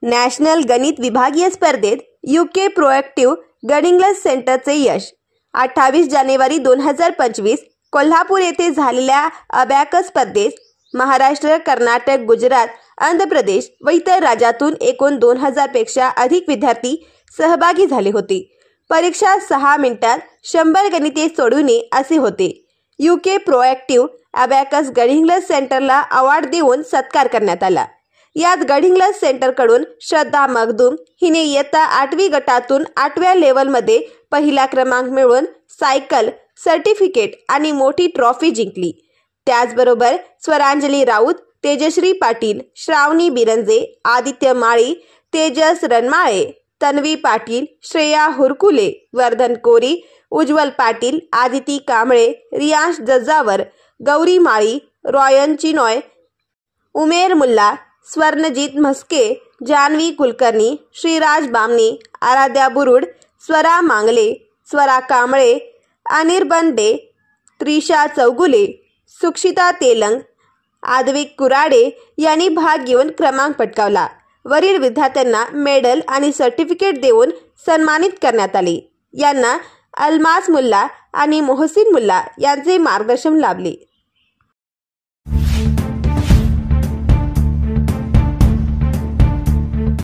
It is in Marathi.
नॅशनल गणित विभागीय स्पर्धेत यूके प्रोएक्टिव्ह गणिंग्लज सेंटरचे यश। 28 जानेवारी 2025 कोल्हापूर येथे झालेल्या अबॅकस स्पर्धेत महाराष्ट्र, कर्नाटक, गुजरात, आंध्र प्रदेश व इतर राज्यातून एकूण 2000 पेक्षा अधिक विद्यार्थी सहभागी झाले होते। परीक्षा 6 मिनिटात 100 गणिते सोडवणे असे होते। यूके प्रोएक्टिव्ह अबॅकस गणिंग्लज सेंटरला अवॉर्ड देऊन सत्कार करण्यात आला। यात गणिंग्लज सेंटरकडून श्रद्धा मगदूम हिने इयत्ता 8वी गटातून 8व्या लेव्हलमध्ये पहिला क्रमांक मिळवून सायकल, सर्टिफिकेट आणि मोठी ट्रॉफी जिंकली। त्याचबरोबर स्वरांजली राऊत, तेजश्री पाटील, श्रावणी बिरंजे, आदित्य माळी, तेजस रणमाळे, तन्वी पाटील, श्रेया हुरकुले, वर्धन कोरी, उज्ज्वल पाटील, आदिती कांबळे, रियांश जज्जावर, गौरी माळी, रॉयन चिनॉय, उमेर मुल्ला, स्वर्णजित म्हस्के, जान्हवी कुलकर्णी, श्रीराज बामणे, आराध्या बुरुड, स्वरा मांगले, स्वरा कांबळे, अनिर्बन डे, त्रिशा चौगुले, सुक्षिता तेलंग, आद्विक कुराडे यांनी भाग घेऊन क्रमांक पटकावला। वरील विद्यार्थ्यांना मेडल आणि सर्टिफिकेट देऊन सन्मानित करण्यात आले। यांना अल्मास मुल्ला आणि मोहसिन मुल्ला यांचे मार्गदर्शन लाभले।